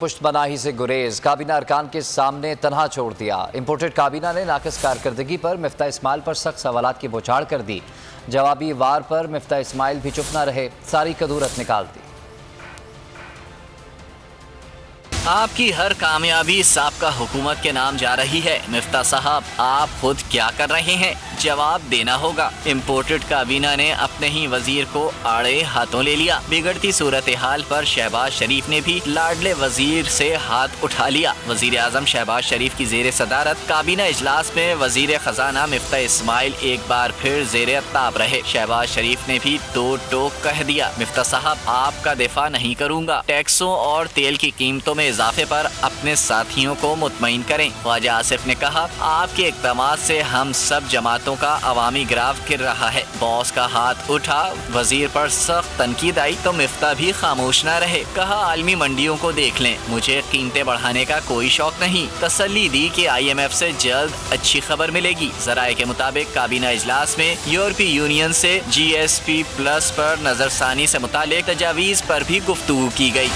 پشت پناہی سے گریز کابینہ ارکان کے سامنے تنہا چھوڑ دیا۔ امپورٹڈ کابینہ نے ناقص کارکردگی پر مفتاح اسماعیل پر سخت سوالات کی بوچھاڑ کر دی۔ جوابی وار پر مفتاح اسماعیل بھی چپ نہ رہے، ساری کدورت نکال دی۔ آپ کی ہر کامیابی سابقہ حکومت کے نام جا رہی ہے۔ مفتاح صاحب، آپ خود کیا کر رہے ہیں؟ جواب دینا ہوگا۔ امپورٹڈ کابینہ نے اپنے ہی وزیر کو آڑے ہاتھوں لے لیا۔ بگڑتی صورتحال پر شہباز شریف نے بھی لاڈلے وزیر سے ہاتھ اٹھا لیا۔ وزیر اعظم شہباز شریف کی زیر صدارت کابینہ اجلاس میں وزیر خزانہ مفتاح اسماعیل ایک بار پھر زیر الطاف رہے۔ شہباز شریف نے بھی دو ٹوک کہہ دیا، مفتاح صاحب آپ کا دفاع نہیں کروں گا، ٹیکسوں اور تیل کی قیمتوں میں اضافے پر اپنے ساتھیوں کو مطمئن کریں۔ خواجہ آصف نے کہا، آپ کے اقدامات سے ہم سب جماعتوں کا عوامی گراف گر رہا ہے۔ باس کا ہاتھ اٹھا، وزیر پر سخت تنقید آئی تو مفتاح بھی خاموش نہ رہے۔ کہا، عالمی منڈیوں کو دیکھ لیں، مجھے قیمتیں بڑھانے کا کوئی شوق نہیں۔ تسلی دی کہ IMF سے جلد اچھی خبر ملے گی۔ ذرائع کے مطابق کابینہ اجلاس میں یورپی یونین سے GSP+ پر نظر ثانی سے متعلق تجاویز پر بھی گفتگو کی گئی۔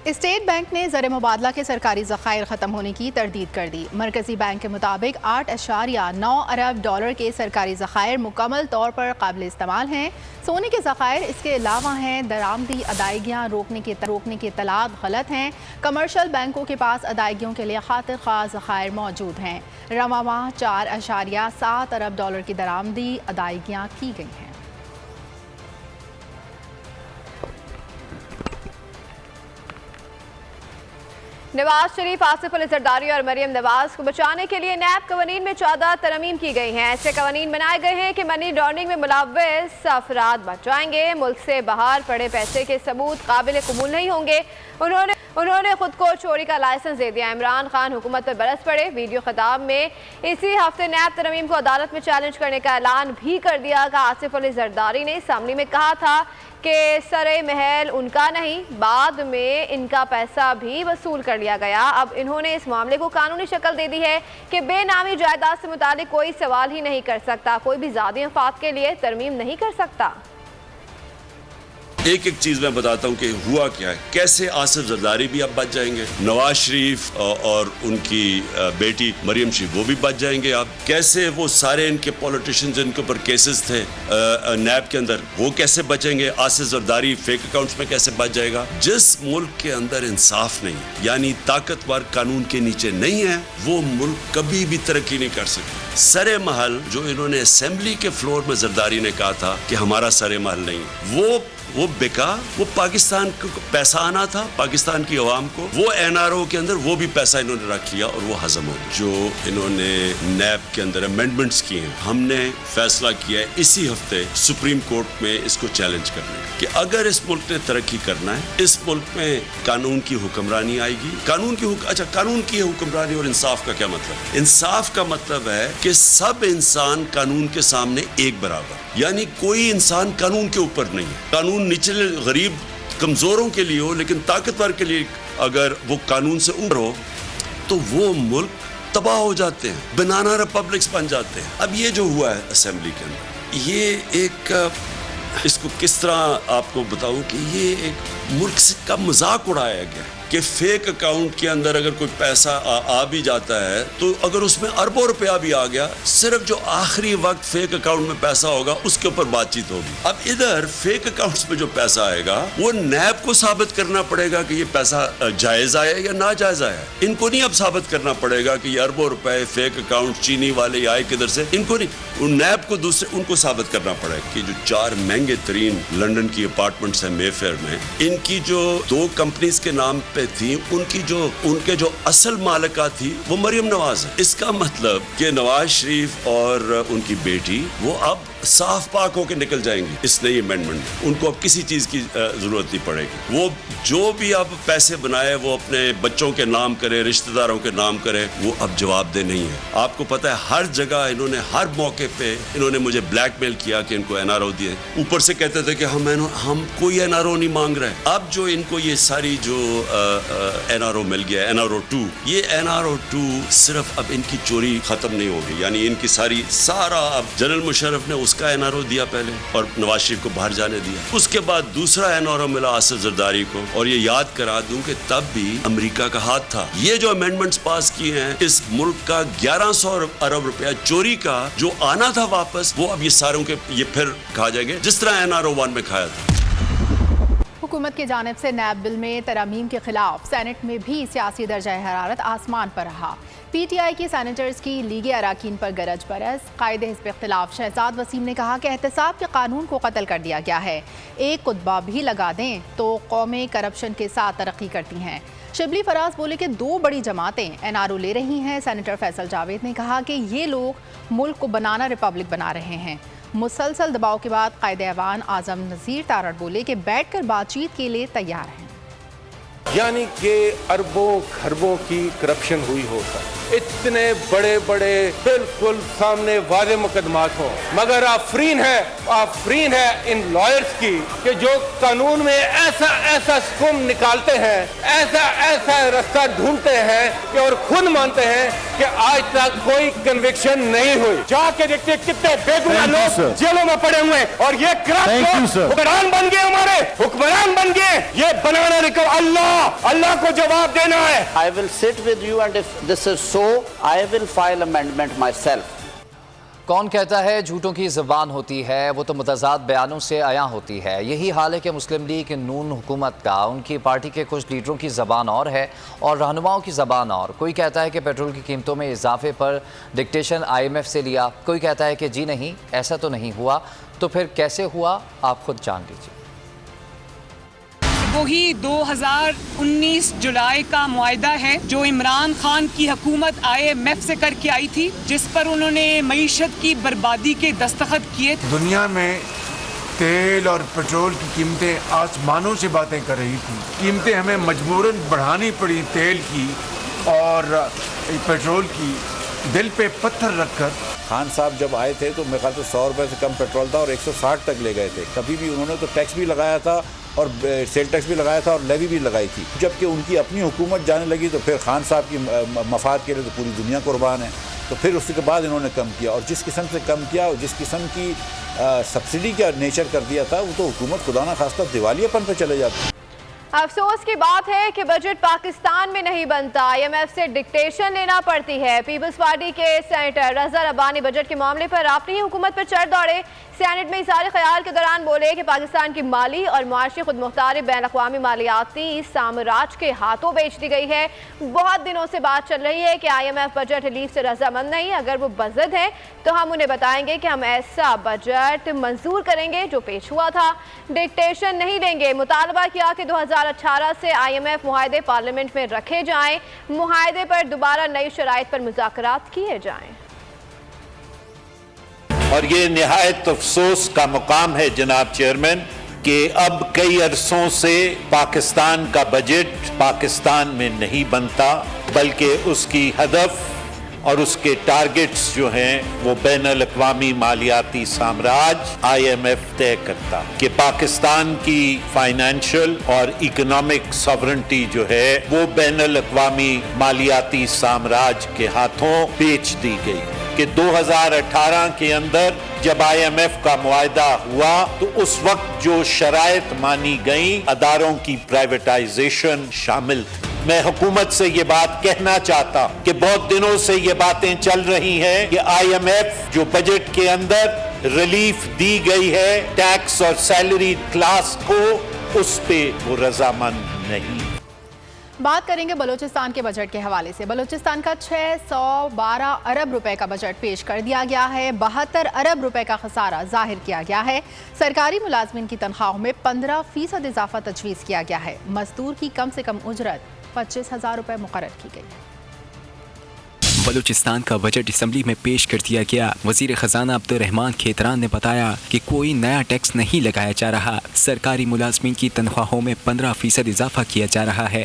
اسٹیٹ بینک نے زر مبادلہ کے سرکاری ذخائر ختم ہونے کی تردید کر دی۔ مرکزی بینک کے مطابق 8.9 ارب ڈالر کے سرکاری ذخائر مکمل طور پر قابل استعمال ہیں۔ سونے کے ذخائر اس کے علاوہ ہیں۔ درآمدی ادائیگیاں روکنے کے اطلاعات غلط ہیں۔ کمرشل بینکوں کے پاس ادائیگیوں کے لیے خاطر خواہ ذخائر موجود ہیں۔ رواں ماہ 4.7 ارب ڈالر کی درآمدی ادائیگیاں کی گئی ہیں۔ نواز شریف، آصف علی زرداری اور مریم نواز کو بچانے کے لیے نیب قوانین میں 14 ترامیم کی گئی ہیں۔ ایسے قوانین بنائے گئے ہیں کہ منی لانڈرنگ میں ملوث افراد بچ جائیں گے۔ ملک سے باہر پڑے پیسے کے ثبوت قابل قبول نہیں ہوں گے۔ انہوں نے خود کو چوری کا لائسنس دے دیا۔ عمران خان حکومت پر برس پڑے۔ ویڈیو خطاب میں اسی ہفتے نیب ترامیم کو عدالت میں چیلنج کرنے کا اعلان بھی کر دیا کہ آصف علی زرداری نے اسمبلی میں کہا تھا کہ سر محل ان کا نہیں، بعد میں ان کا پیسہ بھی وصول کر لیا گیا۔ اب انہوں نے اس معاملے کو قانونی شکل دے دی ہے کہ بے نامی جائیداد سے متعلق کوئی سوال ہی نہیں کر سکتا، کوئی بھی ذاتی مفاد کے لیے ترمیم نہیں کر سکتا۔ ایک چیز میں بتاتا ہوں کہ ہوا کیا ہے، کیسے آصف زرداری بھی اب بچ جائیں گے، نواز شریف اور ان کی بیٹی مریم شریف وہ بھی بچ جائیں گے۔ اب کیسے وہ سارے ان کے پولیٹیشین جن کے اوپر کیسز تھے نیب کے اندر، وہ کیسے بچیں گے؟ آصف زرداری فیک اکاؤنٹس میں کیسے بچ جائے گا؟ جس ملک کے اندر انصاف نہیں، یعنی طاقتور قانون کے نیچے نہیں ہے، وہ ملک کبھی بھی ترقی نہیں کر سکتا۔ سر محل جو انہوں نے اسمبلی کے فلور میں زرداری نے کہا تھا کہ ہمارا سر محل نہیں، وہ بکا، وہ پاکستان کو پیسہ آنا تھا، پاکستان کی عوام کو، وہ NRO کے اندر وہ بھی پیسہ انہوں نے رکھ لیا اور وہ ہضم ہو گیا۔ جو انہوں نے نیب کے اندر امینڈمنٹس کی ہیں، ہم نے فیصلہ کیا ہے اسی ہفتے سپریم کورٹ میں اس کو چیلنج کرنے کا کہ اگر اس ملک نے ترقی کرنا ہے، اس ملک میں قانون کی حکمرانی آئے گی۔ قانون کی حکمرانی اور انصاف کا کیا مطلب؟ انصاف کا مطلب ہے کہ سب انسان قانون کے سامنے ایک برابر، یعنی کوئی انسان قانون کے اوپر نہیں ہے۔ قانون نچلے غریب کمزوروں کے لیے ہو، لیکن طاقتور کے لیے اگر وہ قانون سے اوپر ہو تو وہ ملک تباہ ہو جاتے ہیں، بنانا ریپبلکس بن جاتے ہیں۔ اب یہ جو ہوا ہے اسمبلی کے اندر، یہ ایک اس کو کس طرح آپ کو بتاؤں کہ یہ ایک ملک سے کا مذاق اڑایا گیا کہ فیک اکاؤنٹ کے اندر اگر کوئی پیسہ آ بھی جاتا ہے تو اگر اس میں اربوں روپیہ بھی آ گیا، صرف جو آخری وقت فیک اکاؤنٹ میں پیسہ ہوگا اس کے اوپر بات چیت ہوگی۔ اب ادھر فیک اکاؤنٹس میں جو پیسہ آئے گا وہ نیب کو ثابت کرنا پڑے گا کہ یہ پیسہ جائز آیا یا ناجائز آیا۔ ان کو نہیں اب ثابت کرنا پڑے گا کہ یہ اربوں روپے فیک اکاؤنٹ چینی والے آئے کدھر سے، ان کو نہیں، نیب کو ان کو ثابت کرنا پڑے گا کہ جو 4 مہنگے ترین لندن کی اپارٹمنٹس ہیں مے فیئر میں، ان کی جو 2 کمپنیز کے نام پہ تھی، ان کے جو اصل مالکہ تھی وہ مریم نواز ہے۔ اس کا مطلب کہ نواز شریف اور ان کی بیٹی وہ اب صاف پاک ہو کے نکل جائیں گے اس نئی امینڈمنٹ میں۔ ان کو اب کسی چیز کی ضرورت نہیں پڑے گی۔ وہ جو بھی اب پیسے بنائے وہ اپنے بچوں کے نام کرے، رشتہ داروں کے نام کرے، وہ اب جواب دہ نہیں ہے۔ آپ کو پتہ ہے ہر جگہ انہوں نے ہر موقع پہ انہوں نے مجھے بلیک میل کیا کہ ان کو NRO دیے، اوپر سے کہتے تھے کہ ہم کوئی NRO نہیں مانگ رہے۔ اب جو ان کو یہ ساری جو NRO مل گیا، NRO 2، یہ NRO 2 صرف اب ان کی چوری ختم نہیں ہوگی، یعنی ان کی سارا اب جنرل مشرف نے اس کا NRO دیا پہلے اور نواز شریف کو باہر جانے دیا. اس کے بعد دوسرا NRO ملا آصف زرداری کو, اور یہ یاد کرا دوں کہ تب بھی امریکہ کا ہاتھ تھا. یہ جو امینڈمنٹس پاس کیے ہیں, اس ملک کا 1100 ارب روپیہ چوری کا جو آنا تھا واپس, وہ اب یہ ساروں کے یہ پھر کھا جائیں گے جس طرح NRO 1 میں کھایا تھا. حکومت کی جانب سے نیب بل میں ترامیم کے خلاف سینٹ میں بھی سیاسی درجہ حرارت آسمان پر رہا. PTI کی سینیٹرز کی لیگی اراکین پر گرج برس. قائد حزب اختلاف شہزاد وسیم نے کہا کہ احتساب کے قانون کو قتل کر دیا گیا ہے. ایک خطبہ بھی لگا دیں تو قومیں کرپشن کے ساتھ ترقی کرتی ہیں. شبلی فراز بولے کہ 2 بڑی جماعتیں NRO لے رہی ہیں. سینیٹر فیصل جاوید نے کہا کہ یہ لوگ ملک کو بنانا ریپبلک بنا رہے ہیں. مسلسل دباؤ کے بعد قائد ایوان اعظم نذیر تارڑ بولے کہ بیٹھ کر بات چیت کے لیے تیار ہیں. یعنی کہ اربوں خربوں کی کرپشن ہوئی ہوتا, اتنے بڑے بڑے بالکل سامنے واضح مقدمات ہوں, مگر آفرین ہے ان لائرز کی کہ جو قانون میں ایسا سکم نکالتے ہیں, ایسا رستہ ڈھونڈتے ہیں کہ اور خود مانتے ہیں کہ آج تک کوئی کنوکشن نہیں ہوئی. جا کے دیکھتے کتنے بے گناہ لوگ جیلوں میں پڑے ہوئے ہیں, اور یہ کرپٹ حکمران بن گئے, ہمارے حکمران بن گئے. یہ بنانا اللہ کو جواب دینا ہے. I will sit with you and if this is so, I will file amendment myself. کون کہتا ہے جھوٹوں کی زبان ہوتی ہے, وہ تو متضاد بیانوں سے عیاں ہوتی ہے. یہی حال ہے کہ مسلم لیگ نون حکومت کا, ان کی پارٹی کے کچھ لیڈروں کی زبان اور ہے اور رہنماؤں کی زبان اور. کوئی کہتا ہے کہ پیٹرول کی قیمتوں میں اضافے پر ڈکٹیشن IMF سے لیا, کوئی کہتا ہے کہ جی نہیں ایسا تو نہیں ہوا. تو پھر کیسے ہوا آپ خود جان لیجیے. وہی 2019 جولائی کا معاہدہ ہے جو عمران خان کی حکومت IMF سے کر کے آئی تھی, جس پر انہوں نے معیشت کی بربادی کے دستخط کیے. دنیا میں تیل اور پیٹرول کی قیمتیں آسمانوں سے باتیں کر رہی تھیں. قیمتیں ہمیں مجبوراً بڑھانی پڑی تیل کی اور پیٹرول کی. دل پہ پتھر رکھ کر خان صاحب جب آئے تھے تو میرے خیال سے 100 روپے سے کم پیٹرول تھا اور 160 تک لے گئے تھے. کبھی بھی انہوں نے تو ٹیکس بھی لگایا تھا اور سیل ٹیکس بھی لگایا تھا اور لیوی بھی لگائی تھی. جب کہ ان کی اپنی حکومت جانے لگی تو پھر خان صاحب کی مفاد کے لیے تو پوری دنیا قربان ہے. تو پھر اس کے بعد انہوں نے کم کیا, اور جس قسم سے کم کیا اور جس قسم کی سبسڈی کا نیچر کر دیا تھا, وہ تو حکومت خدا نہ خواستہ دیوالیے پن پہ چلے جاتی. افسوس کی بات ہے کہ بجٹ پاکستان میں نہیں بنتا, IMF سے ڈکٹیشن لینا پڑتی ہے. پیپلز پارٹی کے سینیٹر رضا ربانی بجٹ کے معاملے پر اپنی حکومت پر چڑھ دوڑے. سینٹ میں اظہار خیال کے دوران بولے کہ پاکستان کی مالی اور معاشی خود مختاری بین الاقوامی مالیاتی سامراج کے ہاتھوں بیچ دی گئی ہے. بہت دنوں سے بات چل رہی ہے کہ IMF بجٹ ریلیف سے رضامند نہیں. اگر وہ بزد ہیں تو ہم انہیں بتائیں گے کہ ہم ایسا بجٹ منظور کریں گے جو پیش ہوا تھا. ڈکٹیشن نہیں دیں گے. مطالبہ کیا کہ 2018 سے IMF معاہدے پارلیمنٹ میں رکھے جائیں, معاہدے پر دوبارہ نئی شرائط پر مذاکرات کیے جائیں. اور یہ نہایت افسوس کا مقام ہے جناب چیئرمین کہ اب کئی عرصوں سے پاکستان کا بجٹ پاکستان میں نہیں بنتا, بلکہ اس کی ہدف اور اس کے ٹارگٹس جو ہیں وہ بین الاقوامی مالیاتی سامراج IMF طے کرتا کہ پاکستان کی فائنینشل اور اکنامک ساورنٹی جو ہے وہ بین الاقوامی مالیاتی سامراج کے ہاتھوں بیچ دی گئی. کہ 2018 کے اندر جب IMF کا معاہدہ ہوا تو اس وقت جو شرائط مانی گئیں اداروں کی پرائیویٹائزیشن شامل تھی. میں حکومت سے یہ بات کہنا چاہتا ہوں کہ بہت دنوں سے یہ باتیں چل رہی ہیں کہ IMF جو بجٹ کے اندر ریلیف دی گئی ہے ٹیکس اور سیلری کلاس کو, اس پہ وہ رضامند نہیں. بات کریں گے بلوچستان کے بجٹ کے حوالے سے. بلوچستان کا 612 ارب روپے کا بجٹ پیش کر دیا گیا ہے. 72 ارب روپے کا خسارہ ظاہر کیا گیا ہے. سرکاری ملازمین کی تنخواہوں میں 15% اضافہ تجویز کیا گیا ہے. مزدور کی کم سے کم اجرت 25,000 روپے مقرر کی گئی. بلوچستان کا بجٹ اسمبلی میں پیش کر دیا گیا. وزیر خزانہ عبد الرحمان کھیتران نے بتایا کہ کوئی نیا ٹیکس نہیں لگایا جا رہا. سرکاری ملازمین کی تنخواہوں میں 15% اضافہ کیا جا رہا ہے.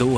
2